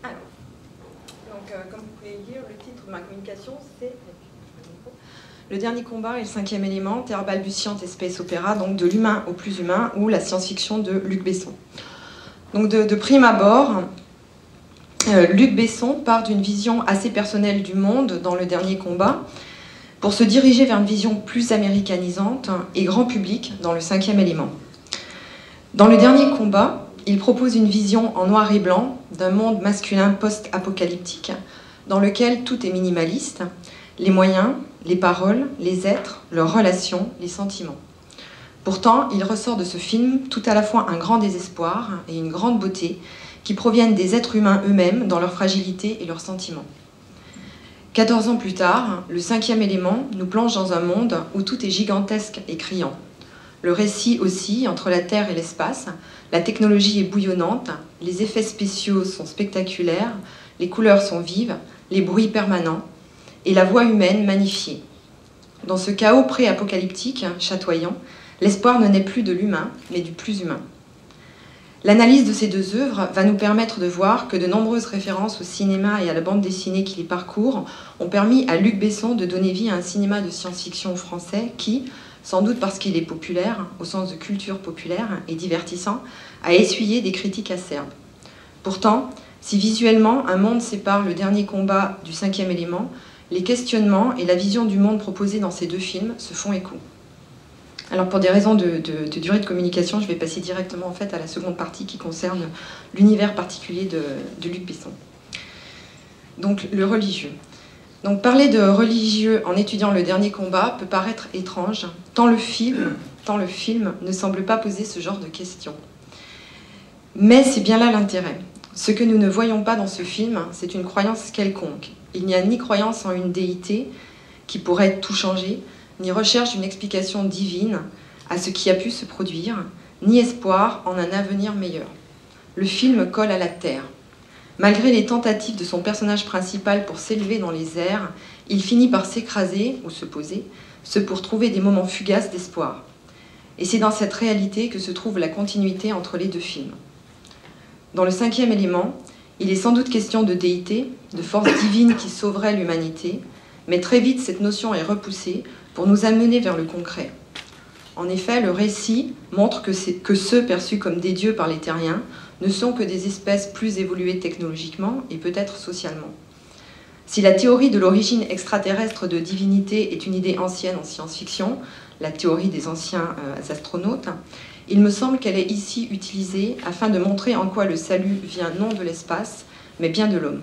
Alors, comme vous pouvez lire, le titre de ma communication, c'est Le dernier combat et le cinquième élément, terre balbutiante et space opéra, donc de l'humain au plus humain, ou la science-fiction de Luc Besson. Donc de prime abord, Luc Besson part d'une vision assez personnelle du monde dans Le dernier combat, pour se diriger vers une vision plus américanisante et grand public dans Le cinquième élément. Dans Le dernier combat, il propose une vision en noir et blanc d'un monde masculin post-apocalyptique dans lequel tout est minimaliste, les moyens, les paroles, les êtres, leurs relations, les sentiments. Pourtant, il ressort de ce film tout à la fois un grand désespoir et une grande beauté qui proviennent des êtres humains eux-mêmes dans leur fragilité et leurs sentiments. 14 ans plus tard, le cinquième élément nous plonge dans un monde où tout est gigantesque et criant. Le récit oscille entre la Terre et l'espace, la technologie est bouillonnante, les effets spéciaux sont spectaculaires, les couleurs sont vives, les bruits permanents, et la voix humaine magnifiée. Dans ce chaos pré-apocalyptique, chatoyant, l'espoir ne naît plus de l'humain, mais du plus humain. L'analyse de ces deux œuvres va nous permettre de voir que de nombreuses références au cinéma et à la bande dessinée qui les parcourent ont permis à Luc Besson de donner vie à un cinéma de science-fiction français qui, sans doute parce qu'il est populaire, au sens de culture populaire et divertissant, a essuyé des critiques acerbes. Pourtant, si visuellement un monde sépare Le dernier combat du cinquième élément, les questionnements et la vision du monde proposés dans ces deux films se font écho. Alors pour des raisons de durée de communication, je vais passer directement en fait à la seconde partie qui concerne l'univers particulier de Luc Besson. Donc le religieux. Donc parler de religieux en étudiant Le dernier combat peut paraître étrange, tant le film ne semble pas poser ce genre de questions. Mais c'est bien là l'intérêt. Ce que nous ne voyons pas dans ce film, c'est une croyance quelconque. Il n'y a ni croyance en une déité qui pourrait tout changer, ni recherche d'une explication divine à ce qui a pu se produire, ni espoir en un avenir meilleur. Le film colle à la terre. Malgré les tentatives de son personnage principal pour s'élever dans les airs, il finit par s'écraser ou se poser, ce pour trouver des moments fugaces d'espoir. Et c'est dans cette réalité que se trouve la continuité entre les deux films. Dans Le cinquième élément, il est sans doute question de déité, de force divine qui sauverait l'humanité, mais très vite cette notion est repoussée pour nous amener vers le concret. En effet, le récit montre que ceux perçus comme des dieux par les terriens ne sont que des espèces plus évoluées technologiquement et peut-être socialement. Si la théorie de l'origine extraterrestre de divinité est une idée ancienne en science-fiction, la théorie des anciens astronautes, il me semble qu'elle est ici utilisée afin de montrer en quoi le salut vient non de l'espace, mais bien de l'homme.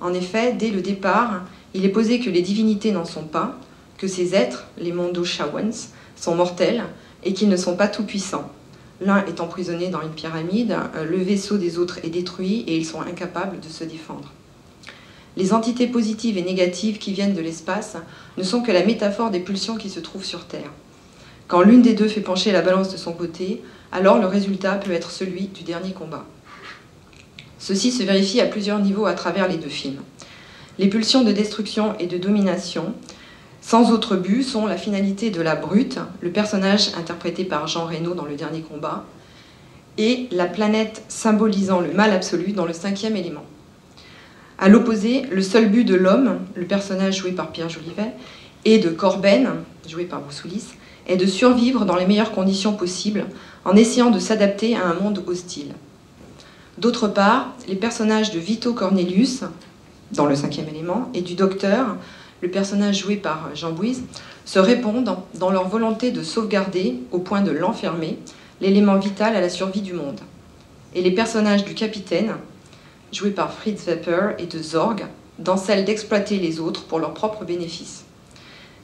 En effet, dès le départ, il est posé que les divinités n'en sont pas, que ces êtres, les Mondo-Shawans, sont mortels et qu'ils ne sont pas tout-puissants. L'un est emprisonné dans une pyramide, le vaisseau des autres est détruit et ils sont incapables de se défendre. Les entités positives et négatives qui viennent de l'espace ne sont que la métaphore des pulsions qui se trouvent sur Terre. Quand l'une des deux fait pencher la balance de son côté, alors le résultat peut être celui du dernier combat. Ceci se vérifie à plusieurs niveaux à travers les deux films. Les pulsions de destruction et de domination, sans autre but, sont la finalité de la Brute, le personnage interprété par Jean Reno dans Le dernier combat, et la planète symbolisant le mal absolu dans Le cinquième élément. À l'opposé, le seul but de l'homme, le personnage joué par Pierre Jolivet, et de Corben, joué par Bruce Willis, est de survivre dans les meilleures conditions possibles en essayant de s'adapter à un monde hostile. D'autre part, les personnages de Vito Cornelius, dans Le cinquième élément, et du docteur, le personnage joué par Jean Bouise, se répondent dans leur volonté de sauvegarder, au point de l'enfermer, l'élément vital à la survie du monde. Et les personnages du capitaine, joué par Fritz Wepper, et de Zorg, dans celle d'exploiter les autres pour leur propre bénéfice.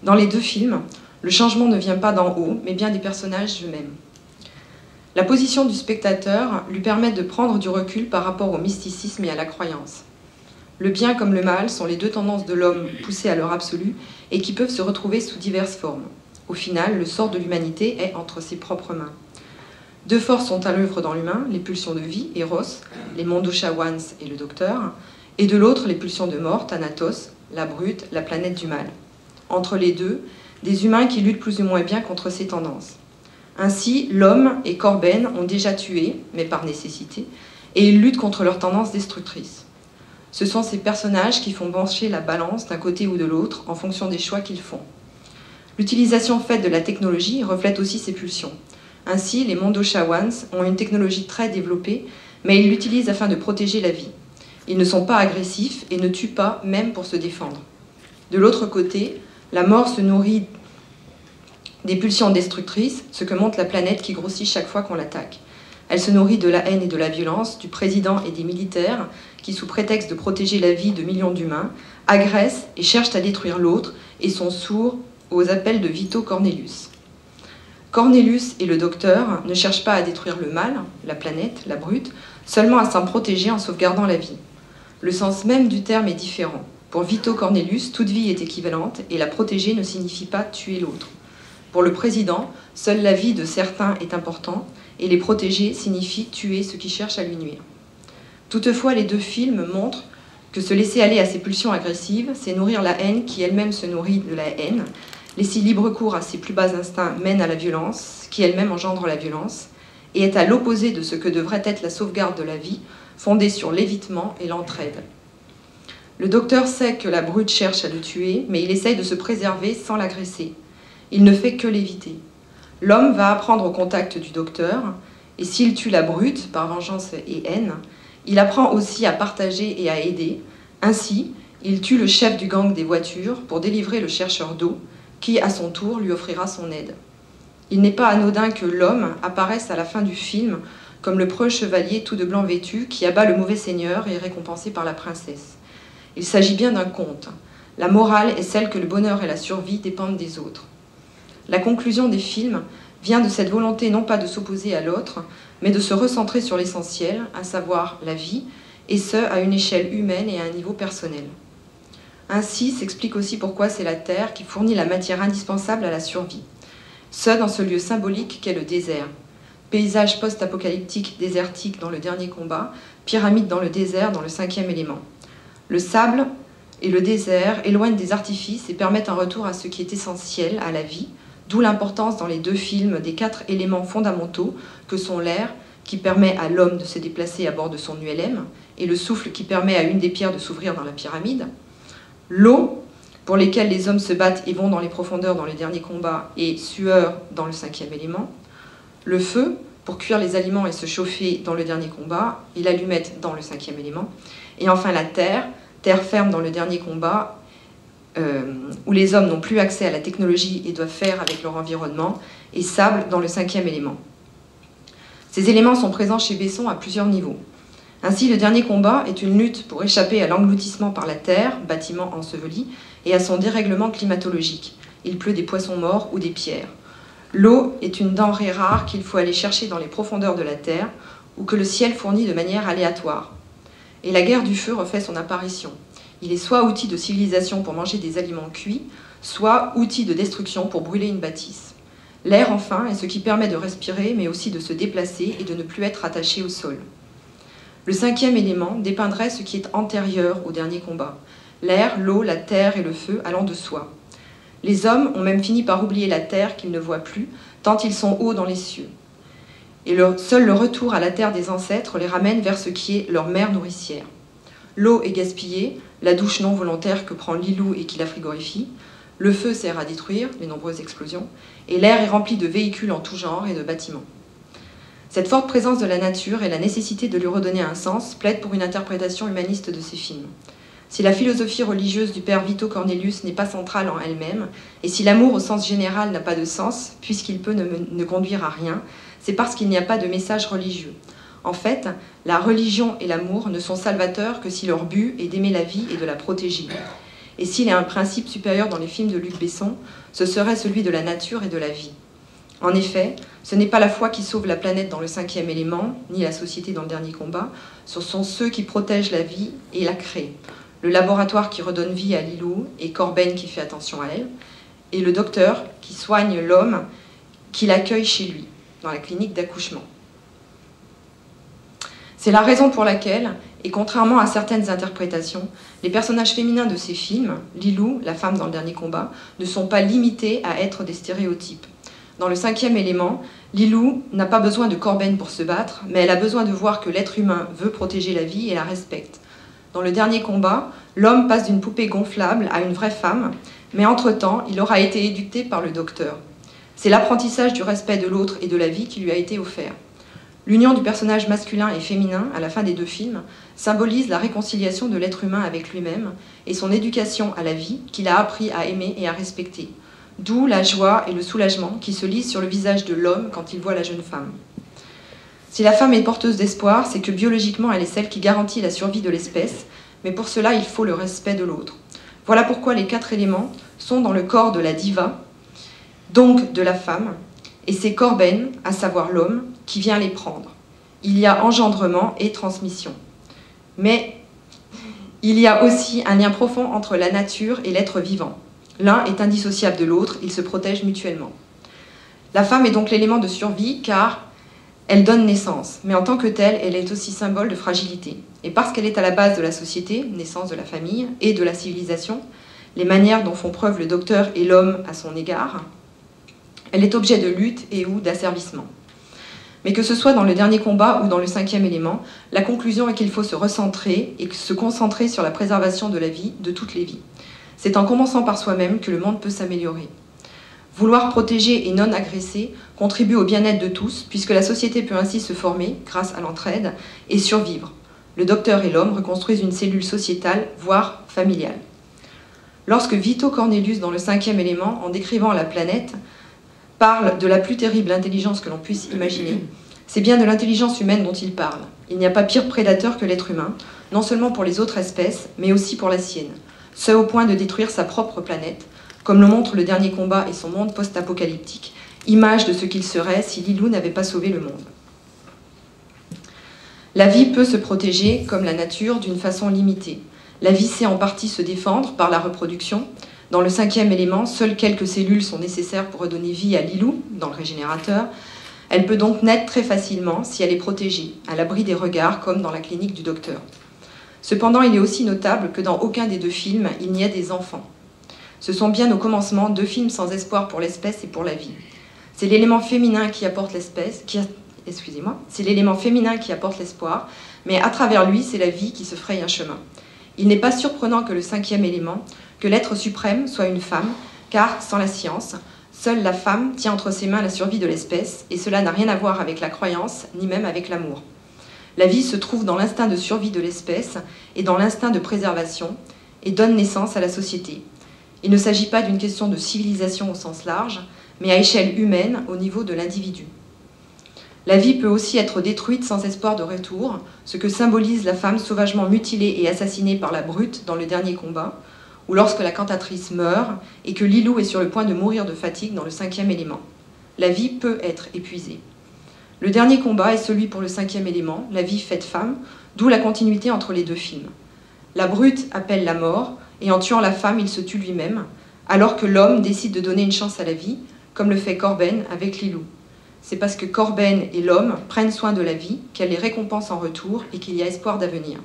Dans les deux films, le changement ne vient pas d'en haut, mais bien des personnages eux-mêmes. La position du spectateur lui permet de prendre du recul par rapport au mysticisme et à la croyance. Le bien comme le mal sont les deux tendances de l'homme poussées à leur absolu et qui peuvent se retrouver sous diverses formes. Au final, le sort de l'humanité est entre ses propres mains. Deux forces sont à l'œuvre dans l'humain, les pulsions de vie, Eros, les Mondo-Shawans et le docteur, et de l'autre, les pulsions de mort, Thanatos, la brute, la planète du mal. Entre les deux, des humains qui luttent plus ou moins bien contre ces tendances. Ainsi, l'homme et Corben ont déjà tué, mais par nécessité, et ils luttent contre leurs tendances destructrices. Ce sont ces personnages qui font pencher la balance d'un côté ou de l'autre en fonction des choix qu'ils font. L'utilisation faite de la technologie reflète aussi ces pulsions. Ainsi, les Mondo Shawans ont une technologie très développée, mais ils l'utilisent afin de protéger la vie. Ils ne sont pas agressifs et ne tuent pas, même pour se défendre. De l'autre côté, la mort se nourrit des pulsions destructrices, ce que montre la planète qui grossit chaque fois qu'on l'attaque. Elle se nourrit de la haine et de la violence, du président et des militaires qui, sous prétexte de protéger la vie de millions d'humains, agressent et cherchent à détruire l'autre et sont sourds aux appels de Vito Cornelius. Cornelius et le docteur ne cherchent pas à détruire le mal, la planète, la brute, seulement à s'en protéger en sauvegardant la vie. Le sens même du terme est différent. Pour Vito Cornelius, toute vie est équivalente et la protéger ne signifie pas tuer l'autre. Pour le président, seule la vie de certains est importante et les protéger signifie tuer ceux qui cherchent à lui nuire. Toutefois, les deux films montrent que se laisser aller à ses pulsions agressives, c'est nourrir la haine qui elle-même se nourrit de la haine. Laisser libre cours à ses plus bas instincts mène à la violence, qui elle-même engendre la violence, et est à l'opposé de ce que devrait être la sauvegarde de la vie, fondée sur l'évitement et l'entraide. Le docteur sait que la brute cherche à le tuer, mais il essaye de se préserver sans l'agresser. Il ne fait que l'éviter. L'homme va apprendre au contact du docteur, et s'il tue la brute, par vengeance et haine, il apprend aussi à partager et à aider. Ainsi, il tue le chef du gang des voitures pour délivrer le chercheur d'eau, qui, à son tour, lui offrira son aide. Il n'est pas anodin que l'homme apparaisse à la fin du film comme le preux chevalier tout de blanc vêtu qui abat le mauvais seigneur et est récompensé par la princesse. Il s'agit bien d'un conte. La morale est celle que le bonheur et la survie dépendent des autres. La conclusion des films vient de cette volonté non pas de s'opposer à l'autre, mais de se recentrer sur l'essentiel, à savoir la vie, et ce, à une échelle humaine et à un niveau personnel. Ainsi s'explique aussi pourquoi c'est la Terre qui fournit la matière indispensable à la survie. Ce dans ce lieu symbolique qu'est le désert. Paysage post-apocalyptique désertique dans le dernier combat, pyramide dans le désert dans le 5e élément. Le sable et le désert éloignent des artifices et permettent un retour à ce qui est essentiel à la vie, d'où l'importance dans les deux films des 4 éléments fondamentaux que sont l'air, qui permet à l'homme de se déplacer à bord de son ULM, et le souffle qui permet à une des pierres de s'ouvrir dans la pyramide, l'eau, pour lesquelles les hommes se battent et vont dans les profondeurs dans le dernier combat, et sueur dans le 5e élément, le feu, pour cuire les aliments et se chauffer dans le dernier combat, et l'allumette dans le 5e élément, et enfin la terre, terre ferme dans le dernier combat, où les hommes n'ont plus accès à la technologie et doivent faire avec leur environnement, et sable dans le 5e élément. Ces éléments sont présents chez Besson à plusieurs niveaux. Ainsi, le dernier combat est une lutte pour échapper à l'engloutissement par la terre, bâtiment enseveli, et à son dérèglement climatologique. Il pleut des poissons morts ou des pierres. L'eau est une denrée rare qu'il faut aller chercher dans les profondeurs de la terre, ou que le ciel fournit de manière aléatoire. Et la guerre du feu refait son apparition. Il est soit outil de civilisation pour manger des aliments cuits, soit outil de destruction pour brûler une bâtisse. L'air, enfin, est ce qui permet de respirer, mais aussi de se déplacer et de ne plus être attaché au sol. Le 5e élément dépeindrait ce qui est antérieur au dernier combat. L'air, l'eau, la terre et le feu allant de soi. Les hommes ont même fini par oublier la terre qu'ils ne voient plus, tant ils sont hauts dans les cieux. Et seul le retour à la terre des ancêtres les ramène vers ce qui est leur mère nourricière. L'eau est gaspillée, la douche non volontaire que prend Lilou et qui la frigorifie. Le feu sert à détruire, les nombreuses explosions, et l'air est rempli de véhicules en tout genre et de bâtiments. Cette forte présence de la nature et la nécessité de lui redonner un sens plaident pour une interprétation humaniste de ces films. Si la philosophie religieuse du père Vito Cornelius n'est pas centrale en elle-même, et si l'amour au sens général n'a pas de sens, puisqu'il peut ne conduire à rien, c'est parce qu'il n'y a pas de message religieux. En fait, la religion et l'amour ne sont salvateurs que si leur but est d'aimer la vie et de la protéger. Et s'il y a un principe supérieur dans les films de Luc Besson, ce serait celui de la nature et de la vie. En effet, ce n'est pas la foi qui sauve la planète dans le 5e élément, ni la société dans le dernier combat, ce sont ceux qui protègent la vie et la créent. Le laboratoire qui redonne vie à Lilou et Corben qui fait attention à elle, et le docteur qui soigne l'homme qui l'accueille chez lui, dans la clinique d'accouchement. C'est la raison pour laquelle, et contrairement à certaines interprétations, les personnages féminins de ces films, Lilou, la femme dans le dernier combat, ne sont pas limités à être des stéréotypes. Dans le 5e élément, Lilou n'a pas besoin de Corben pour se battre, mais elle a besoin de voir que l'être humain veut protéger la vie et la respecte. Dans le dernier combat, l'homme passe d'une poupée gonflable à une vraie femme, mais entre-temps, il aura été éduqué par le docteur. C'est l'apprentissage du respect de l'autre et de la vie qui lui a été offert. L'union du personnage masculin et féminin, à la fin des deux films, symbolise la réconciliation de l'être humain avec lui-même et son éducation à la vie qu'il a appris à aimer et à respecter. D'où la joie et le soulagement qui se lisent sur le visage de l'homme quand il voit la jeune femme. Si la femme est porteuse d'espoir, c'est que biologiquement elle est celle qui garantit la survie de l'espèce, mais pour cela il faut le respect de l'autre. Voilà pourquoi les 4 éléments sont dans le corps de la diva, donc de la femme, et c'est Corben, à savoir l'homme, qui vient les prendre. Il y a engendrement et transmission. Mais il y a aussi un lien profond entre la nature et l'être vivant. L'un est indissociable de l'autre, ils se protègent mutuellement. La femme est donc l'élément de survie car elle donne naissance, mais en tant que telle, elle est aussi symbole de fragilité. Et parce qu'elle est à la base de la société, naissance de la famille et de la civilisation, les manières dont font preuve le docteur et l'homme à son égard, elle est objet de lutte et ou d'asservissement. Mais que ce soit dans le dernier combat ou dans le 5e élément, la conclusion est qu'il faut se recentrer et se concentrer sur la préservation de la vie, de toutes les vies. C'est en commençant par soi-même que le monde peut s'améliorer. Vouloir protéger et non agresser contribue au bien-être de tous, puisque la société peut ainsi se former, grâce à l'entraide, et survivre. Le docteur et l'homme reconstruisent une cellule sociétale, voire familiale. Lorsque Vito Cornelius, dans le 5e élément, en décrivant la planète, parle de la plus terrible intelligence que l'on puisse imaginer, c'est bien de l'intelligence humaine dont il parle. Il n'y a pas pire prédateur que l'être humain, non seulement pour les autres espèces, mais aussi pour la sienne, ce au point de détruire sa propre planète, comme le montre le dernier combat et son monde post-apocalyptique, image de ce qu'il serait si Lilou n'avait pas sauvé le monde. La vie peut se protéger, comme la nature, d'une façon limitée. La vie sait en partie se défendre par la reproduction. Dans le 5e élément, seules quelques cellules sont nécessaires pour redonner vie à Lilou, dans le régénérateur. Elle peut donc naître très facilement si elle est protégée, à l'abri des regards, comme dans la clinique du docteur. Cependant, il est aussi notable que dans aucun des deux films, il n'y a des enfants. Ce sont bien au commencement 2 films sans espoir pour l'espèce et pour la vie. C'est l'élément féminin qui apporte c'est l'élément féminin qui apporte l'espoir, mais à travers lui, c'est la vie qui se fraye un chemin. Il n'est pas surprenant que le 5e élément, que l'être suprême soit une femme, car sans la science, seule la femme tient entre ses mains la survie de l'espèce, et cela n'a rien à voir avec la croyance, ni même avec l'amour. La vie se trouve dans l'instinct de survie de l'espèce et dans l'instinct de préservation, et donne naissance à la société. Il ne s'agit pas d'une question de civilisation au sens large, mais à échelle humaine, au niveau de l'individu. La vie peut aussi être détruite sans espoir de retour, ce que symbolise la femme sauvagement mutilée et assassinée par la brute dans le dernier combat, ou lorsque la cantatrice meurt et que Lilou est sur le point de mourir de fatigue dans le 5e élément. La vie peut être épuisée. Le dernier combat est celui pour le 5e élément, la vie faite femme, d'où la continuité entre les 2 films. La brute appelle la mort, et en tuant la femme, il se tue lui-même, alors que l'homme décide de donner une chance à la vie, comme le fait Corben avec Lilou. C'est parce que Corben et l'homme prennent soin de la vie qu'elle les récompense en retour et qu'il y a espoir d'avenir.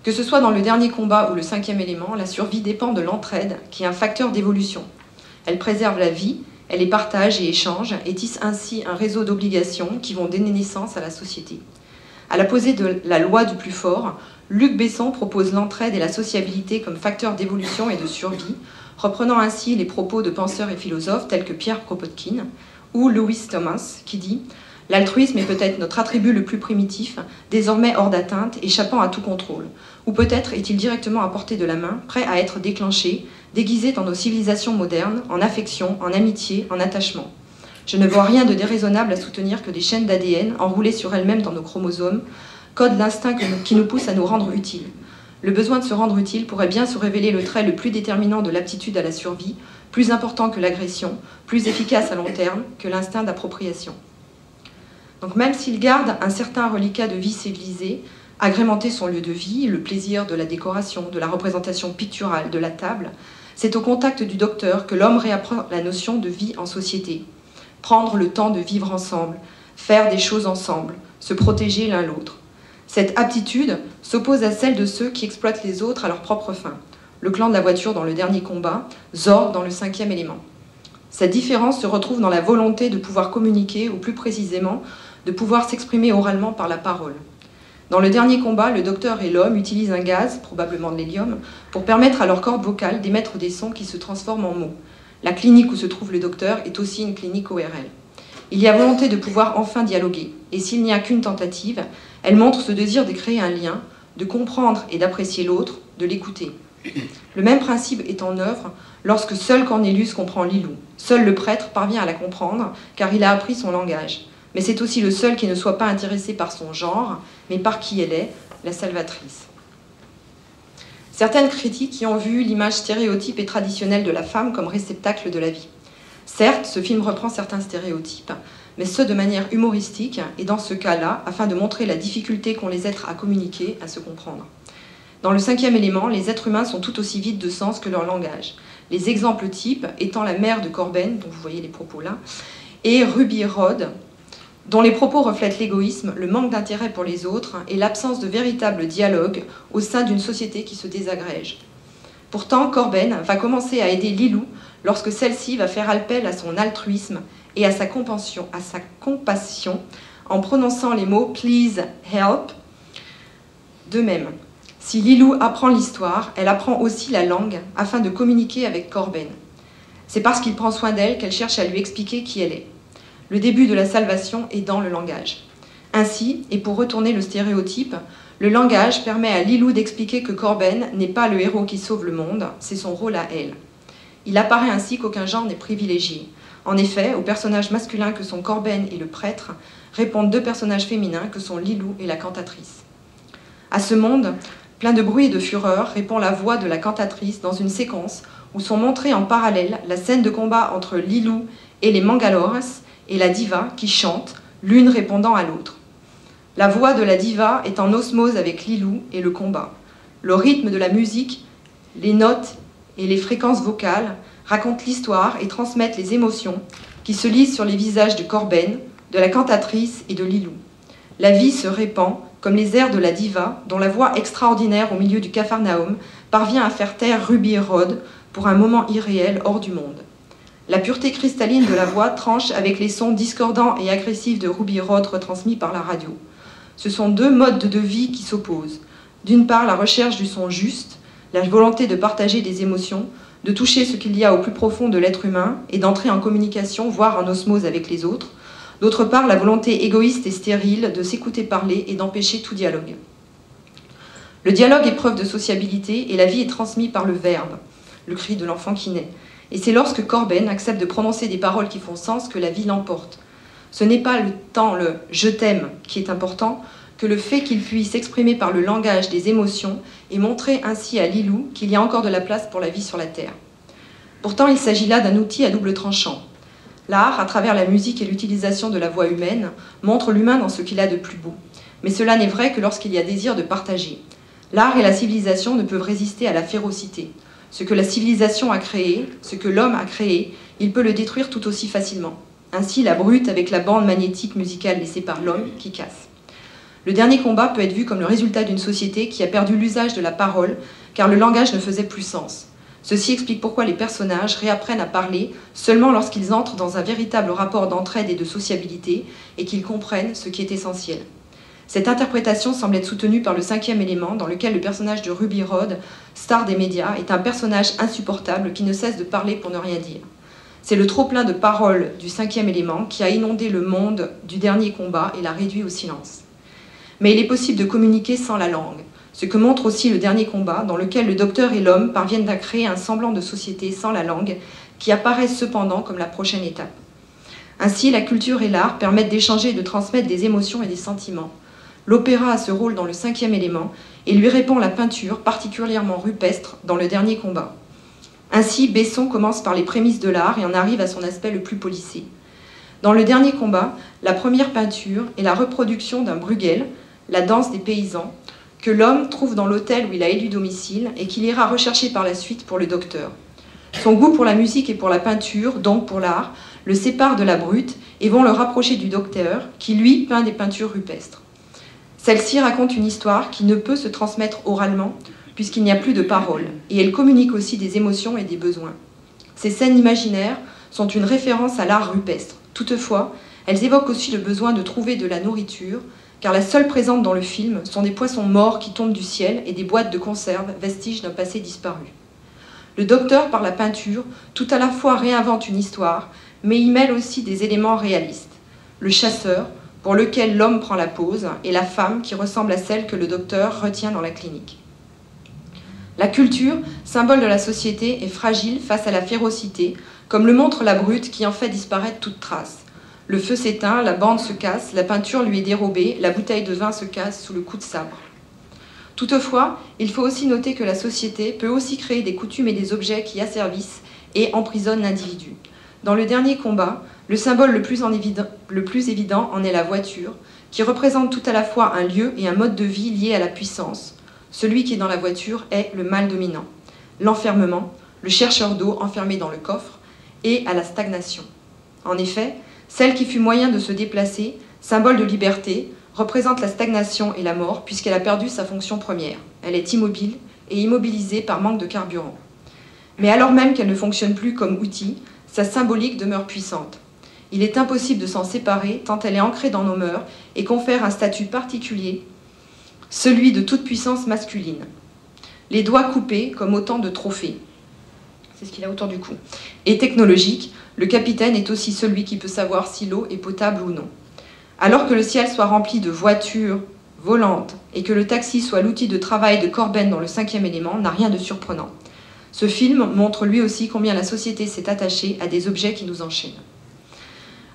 Que ce soit dans le dernier combat ou le 5e élément, la survie dépend de l'entraide, qui est un facteur d'évolution. Elle préserve la vie, elle les partage et échange, et tisse ainsi un réseau d'obligations qui vont donner naissance à la société. À l'opposé de la loi du plus fort, Luc Besson propose l'entraide et la sociabilité comme facteurs d'évolution et de survie, reprenant ainsi les propos de penseurs et philosophes tels que Pierre Kropotkin ou Lewis Thomas, qui dit « L'altruisme est peut-être notre attribut le plus primitif, désormais hors d'atteinte, échappant à tout contrôle. Ou peut-être est-il directement à portée de la main, prêt à être déclenché, déguisé dans nos civilisations modernes, en affection, en amitié, en attachement. Je ne vois rien de déraisonnable à soutenir que des chaînes d'ADN, enroulées sur elles-mêmes dans nos chromosomes, codent l'instinct qui nous pousse à nous rendre utiles. Le besoin de se rendre utile pourrait bien se révéler le trait le plus déterminant de l'aptitude à la survie, plus important que l'agression, plus efficace à long terme que l'instinct d'appropriation. » Donc même s'il garde un certain reliquat de vie civilisée, agrémenter son lieu de vie, le plaisir de la décoration, de la représentation picturale, de la table, c'est au contact du docteur que l'homme réapprend la notion de vie en société. Prendre le temps de vivre ensemble, faire des choses ensemble, se protéger l'un l'autre. Cette aptitude s'oppose à celle de ceux qui exploitent les autres à leur propre fin. Le clan de la voiture dans le dernier combat, Zorg dans le 5e élément. Cette différence se retrouve dans la volonté de pouvoir communiquer, ou plus précisément, de pouvoir s'exprimer oralement par la parole. Dans le dernier combat, le docteur et l'homme utilisent un gaz, probablement de l'hélium, pour permettre à leur corde vocale d'émettre des sons qui se transforment en mots. La clinique où se trouve le docteur est aussi une clinique ORL. Il y a volonté de pouvoir enfin dialoguer, et s'il n'y a qu'une tentative, elle montre ce désir de créer un lien, de comprendre et d'apprécier l'autre, de l'écouter. Le même principe est en œuvre lorsque seul Cornelius comprend Lilou. Seul le prêtre parvient à la comprendre, car il a appris son langage. Mais c'est aussi le seul qui ne soit pas intéressé par son genre, mais par qui elle est, la salvatrice. Certaines critiques y ont vu l'image stéréotype et traditionnelle de la femme comme réceptacle de la vie. Certes, ce film reprend certains stéréotypes, mais ceux de manière humoristique, et dans ce cas-là, afin de montrer la difficulté qu'ont les êtres à communiquer, à se comprendre. Dans le 5e élément, les êtres humains sont tout aussi vides de sens que leur langage. Les exemples types étant la mère de Corben, dont vous voyez les propos là, et Ruby Rhod, dont les propos reflètent l'égoïsme, le manque d'intérêt pour les autres et l'absence de véritable dialogue au sein d'une société qui se désagrège. Pourtant, Corben va commencer à aider Lilou lorsque celle-ci va faire appel à son altruisme et à sa compassion en prononçant les mots « please help ». De même, si Lilou apprend l'histoire, elle apprend aussi la langue afin de communiquer avec Corben. C'est parce qu'il prend soin d'elle qu'elle cherche à lui expliquer qui elle est. Le début de la salvation est dans le langage. Ainsi, et pour retourner le stéréotype, le langage permet à Lilou d'expliquer que Corben n'est pas le héros qui sauve le monde, c'est son rôle à elle. Il apparaît ainsi qu'aucun genre n'est privilégié. En effet, aux personnages masculins que sont Corben et le prêtre, répondent deux personnages féminins que sont Lilou et la cantatrice. À ce monde, plein de bruit et de fureur, répond la voix de la cantatrice dans une séquence où sont montrées en parallèle la scène de combat entre Lilou et les Mangalores et la diva qui chante, l'une répondant à l'autre. La voix de la diva est en osmose avec Lilou et le combat. Le rythme de la musique, les notes et les fréquences vocales racontent l'histoire et transmettent les émotions qui se lisent sur les visages de Corben, de la cantatrice et de Lilou. La vie se répand comme les airs de la diva, dont la voix extraordinaire au milieu du Capharnaüm parvient à faire taire Ruby Rhod pour un moment irréel hors du monde. La pureté cristalline de la voix tranche avec les sons discordants et agressifs de Ruby Rhod retransmis par la radio. Ce sont deux modes de vie qui s'opposent. D'une part, la recherche du son juste, la volonté de partager des émotions, de toucher ce qu'il y a au plus profond de l'être humain et d'entrer en communication, voire en osmose avec les autres. D'autre part, la volonté égoïste et stérile de s'écouter parler et d'empêcher tout dialogue. Le dialogue est preuve de sociabilité et la vie est transmise par le verbe, le cri de l'enfant qui naît. Et c'est lorsque Corben accepte de prononcer des paroles qui font sens que la vie l'emporte. Ce n'est pas le « je t'aime » qui est important, que le fait qu'il puisse s'exprimer par le langage des émotions et montrer ainsi à Lilou qu'il y a encore de la place pour la vie sur la Terre. Pourtant, il s'agit là d'un outil à double tranchant. L'art, à travers la musique et l'utilisation de la voix humaine, montre l'humain dans ce qu'il a de plus beau. Mais cela n'est vrai que lorsqu'il y a désir de partager. L'art et la civilisation ne peuvent résister à la férocité. Ce que la civilisation a créé, ce que l'homme a créé, il peut le détruire tout aussi facilement. Ainsi, la brute avec la bande magnétique musicale laissée par l'homme qui casse. Le dernier combat peut être vu comme le résultat d'une société qui a perdu l'usage de la parole, car le langage ne faisait plus sens. Ceci explique pourquoi les personnages réapprennent à parler seulement lorsqu'ils entrent dans un véritable rapport d'entraide et de sociabilité et qu'ils comprennent ce qui est essentiel. Cette interprétation semble être soutenue par le 5e élément, dans lequel le personnage de Ruby Rhod, star des médias, est un personnage insupportable qui ne cesse de parler pour ne rien dire. C'est le trop-plein de paroles du 5e élément qui a inondé le monde du dernier combat et l'a réduit au silence. Mais il est possible de communiquer sans la langue, ce que montre aussi le dernier combat, dans lequel le docteur et l'homme parviennent à créer un semblant de société sans la langue, qui apparaît cependant comme la prochaine étape. Ainsi, la culture et l'art permettent d'échanger et de transmettre des émotions et des sentiments. L'opéra a ce rôle dans le 5e élément et lui répond la peinture, particulièrement rupestre, dans le dernier combat. Ainsi, Besson commence par les prémices de l'art et en arrive à son aspect le plus policé. Dans le dernier combat, la première peinture est la reproduction d'un Bruegel, la danse des paysans, que l'homme trouve dans l'hôtel où il a élu domicile et qu'il ira rechercher par la suite pour le docteur. Son goût pour la musique et pour la peinture, donc pour l'art, le sépare de la brute et vont le rapprocher du docteur, qui lui peint des peintures rupestres. Celle-ci raconte une histoire qui ne peut se transmettre oralement, puisqu'il n'y a plus de paroles, et elle communique aussi des émotions et des besoins. Ces scènes imaginaires sont une référence à l'art rupestre. Toutefois, elles évoquent aussi le besoin de trouver de la nourriture, car la seule présente dans le film sont des poissons morts qui tombent du ciel et des boîtes de conserve, vestiges d'un passé disparu. Le docteur, par la peinture, tout à la fois réinvente une histoire, mais y mêle aussi des éléments réalistes. Le chasseur, pour lequel l'homme prend la pose, et la femme qui ressemble à celle que le docteur retient dans la clinique. La culture, symbole de la société, est fragile face à la férocité, comme le montre la brute qui en fait disparaître toute trace. Le feu s'éteint, la bande se casse, la peinture lui est dérobée, la bouteille de vin se casse sous le coup de sabre. Toutefois, il faut aussi noter que la société peut aussi créer des coutumes et des objets qui asservissent et emprisonnent l'individu. Dans le dernier combat, le symbole le plus évident en est la voiture, qui représente tout à la fois un lieu et un mode de vie lié à la puissance. Celui qui est dans la voiture est le mal dominant. L'enfermement, le chercheur d'eau enfermé dans le coffre, et à la stagnation. En effet, celle qui fut moyen de se déplacer, symbole de liberté, représente la stagnation et la mort puisqu'elle a perdu sa fonction première. Elle est immobile et immobilisée par manque de carburant. Mais alors même qu'elle ne fonctionne plus comme outil, sa symbolique demeure puissante. Il est impossible de s'en séparer tant elle est ancrée dans nos mœurs et confère un statut particulier, celui de toute puissance masculine. Les doigts coupés comme autant de trophées. C'est ce qu'il a autour du cou. Et technologique, le capitaine est aussi celui qui peut savoir si l'eau est potable ou non. Alors que le ciel soit rempli de voitures volantes et que le taxi soit l'outil de travail de Corben dans le 5e élément, n'a rien de surprenant. Ce film montre lui aussi combien la société s'est attachée à des objets qui nous enchaînent.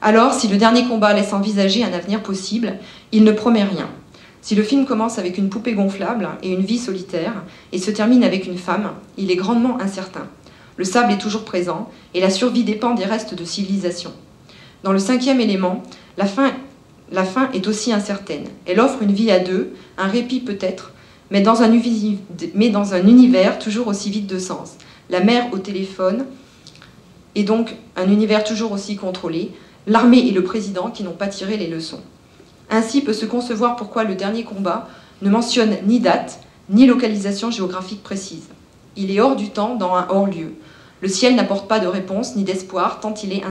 Alors, si le dernier combat laisse envisager un avenir possible, il ne promet rien. Si le film commence avec une poupée gonflable et une vie solitaire, et se termine avec une femme, il est grandement incertain. Le sable est toujours présent, et la survie dépend des restes de civilisation. Dans le 5e élément, la fin est aussi incertaine. Elle offre une vie à deux, un répit peut-être, mais dans un univers toujours aussi vide de sens. La mère au téléphone, et donc un univers toujours aussi contrôlé, l'armée et le président qui n'ont pas tiré les leçons. Ainsi peut se concevoir pourquoi le dernier combat ne mentionne ni date, ni localisation géographique précise. Il est hors du temps dans un hors-lieu. Le ciel n'apporte pas de réponse ni d'espoir tant il est